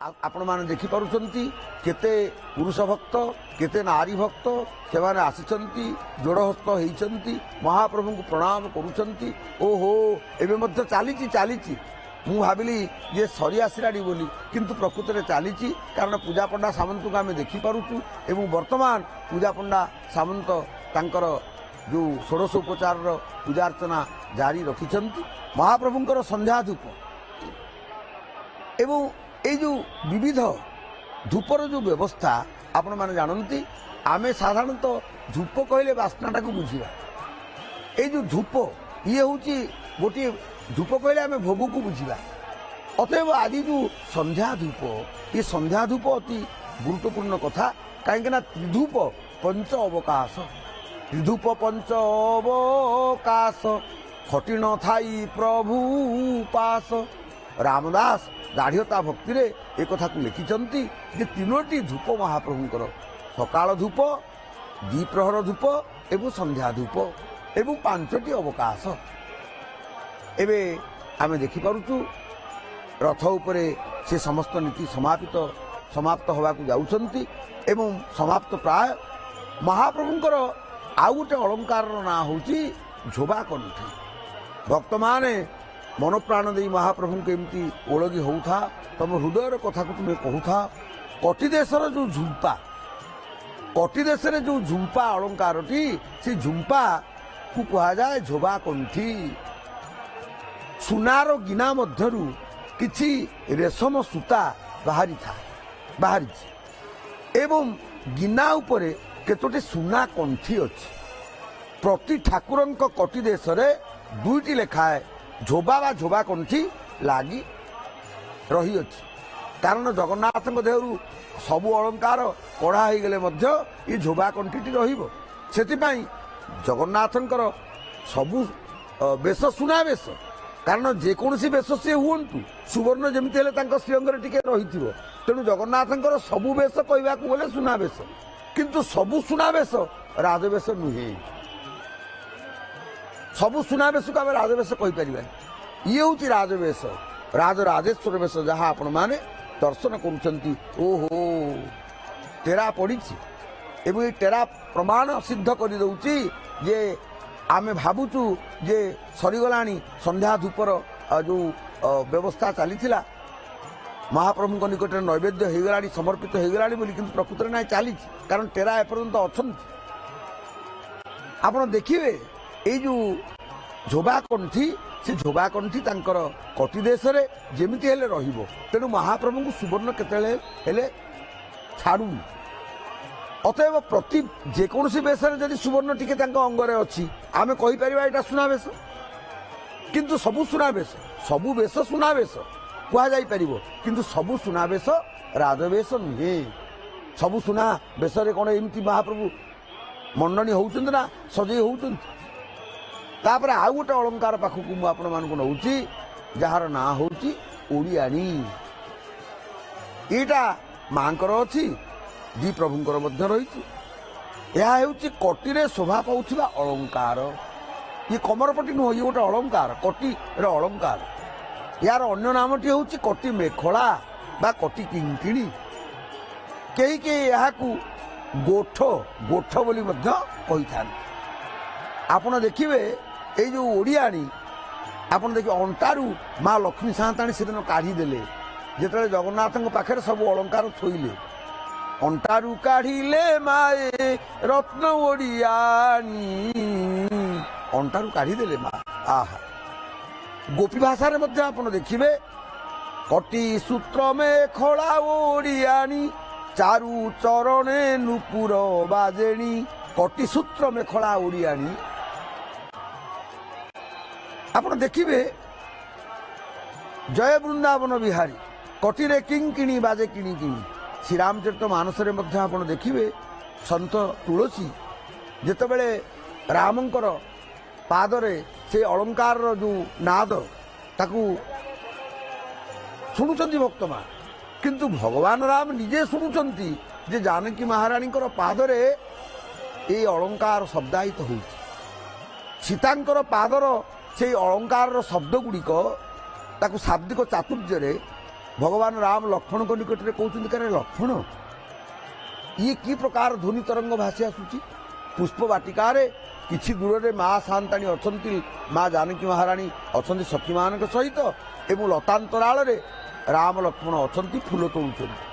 आपण माने देखि पारुछंती केते पुरुष भक्त केते नारी भक्त सेमाने आसिछंती जोड़हस्त होइछंती महाप्रभु को प्रणाम करूछंती। ओहो एबे मध्य चालीची चालीची मु भाबिली जे सरी आसिलाडी बोली किंतु प्रकृत रे चालीची कारण पूजा पंडा सामंत को आमे देखि पारुछु एवं वर्तमान पूजा पंडा सामंत तांकर जो षोडश उपचार पूजा अर्चना जारी रखिछंती। महाप्रभुंकर संध्या धूप एवं ये जो विविध धूपर जो व्यवस्था आपण माने जानती आमे साधारणतः धूप कहले बास्नाटा को बुझा ये जो धूप ये हूँ गोटे धूप कहले आमे भोग को बुझा अतएव आज जो संध्या धूप ये संध्या धूप अति गुरुत्वपूर्ण कथा कहीं त्रिधूप पंच अवकाश त्रिधूप पंच अवकाश खटिन थाई प्रभु पास रामदास दाढ़ता भक्ति रे एक कथा को लिखिछंती जे तीनोटी धूप महाप्रभुंकर सकाळ धूप द्विप्रहर धूप एवं संध्या धूप एवं पांचटी अवकाश एबे आमे देखि पारुछु रथ उपरे से समस्त नीति समाप्त होगा को जाउछंती एवं समाप्त प्राय महाप्रभुंकर आउ गोटे अलंकार ना होची झोबा कंठी भक्त माने मन प्राण दे महाप्रभु के एमती ओलगी होउथा तम हृदय कथा को तुम्हें कहूथा कटी देशर जो झुंपा कटी देश जो झुंपा अलंकारटी से झुंपा को कहा जाए झोबा कंठी सुनार गिना मध्यरु किछि रेशम सूता बाहरी एवं गिना उपरे केतोटी सुना कंठी अछि प्रति ठाकुरंक कटी देश रे दुईटी लेखाए झोबा बा झोबा कंठी लागी रही अछि कारण जगन्नाथ देहरु सबु अलंकार कड़ा हो गले मध्य ये झोबा कंठी रहिबो सेतिपाई जगन्नाथंकर सबु बेश सुना बेश कारण जेकोसी बेश सी हूँ सुवर्ण जमी श्रीअंग टिके रही तेणु जगन्नाथंकर सबु बेश कहवा गले सुना बेश किंतु सबु सुना बेश राजवेश नुहे सबु सुना बेश को आम राजवेश कहीपर ये हूँ राजवेश राजेश्वर वेश जहाँ आपण मैंने दर्शन करुँच ओहो टेरा पड़ी एवं ये टेरा प्रमाण सिद्ध कर दौची जे आमे भावुचु जे सरीगला संध्या धूपर जो व्यवस्था चली महाप्रभु निकट नैवेद्य हो गला समर्पित हो गला कि प्रकृत में ना चली कारण टेरा एपर्यंत अच्छा आप देखिए ये जो झोबा कंठी से झोबा कंठी तांकर कटी देश रे जेमिति हेले रहिबो तेणु महाप्रभु को सुवर्ण केते छाड़ू अतएव प्रति जेकोसी बेश जदि सुवर्ण टिके अंगरे अच्छी आमे कहि परिबा एटा सुनावेश किंतु सबु सुनावेश सबु बेश सुनावेश कह जाई परिबो किंतु सबु सुनावेश राजवेश नुहे सबु सुना बेश रे कोन एमती महाप्रभु मंडनी होउचंत ना सजई होउचंत तापर आउ गोटे अलंकार पाखक मु आपण मानक नौची जार ना होची ओडियाणी एटा मांकर अछि जी प्रभुंकर मध्य रही यह हेउची कटी रे शोभा पाउथिबा अलंकार ये कमरपटी नुह ये गोटे अलंकार कटी रे अलंकार यार अन्य नामटी होची कटी मेखला बा कटी किंकिणी कई कई याकू गोठ गोठ बोली मध्य कहि थान आपण देखिबे ए जो ओडियाणी आपण देखिए अंटारू माँ लक्ष्मी साताणी से दिन काढ़ी देले जेतले जगन्नाथ पाखे सब अलंकार थोइले अंटारू काढ़िले माए रत्न ओडियाणी अंटारू काढ़ी देले माँ आहा गोपी भाषा रे मध्य आपण देखिबे कटी सूत्र में खड़ा ओडियाणी चारू चरणे नुपुर बाजेणी कटी सूत्र में खड़ा ओडियाणी आपण देखिबे जय वृंदावन बिहारी कटिरे किंकिणी बाजे किणी किणी श्री रामचरित मानस रे मध्य आपण देखिबे संत तुलसी जेतेबेले रामंकर पादरे से अलंकार जो नाद ताकू शुणुचंती भक्त मा किंतु भगवान राम निजे शुणुचंती जे जानकी महारानी पादरे ये अलंकार शब्दायित होउछि सीतांकर पादर से अलंकार शब्द गुड़िक ताकू शाब्दिक चातुर्य भगवान राम लक्ष्मण को निकट में कहते करे लक्ष्मण ये कि प्रकार ध्वनि तरंग भासी आसुची पुष्प वाटिकार किछि दूर में माँ शांताणी अच्छा माँ जानकी महाराणी अच्छा सखी मान सहित एवं लतांतराल राम लक्ष्मण अच्छा फूल तोड़ुं।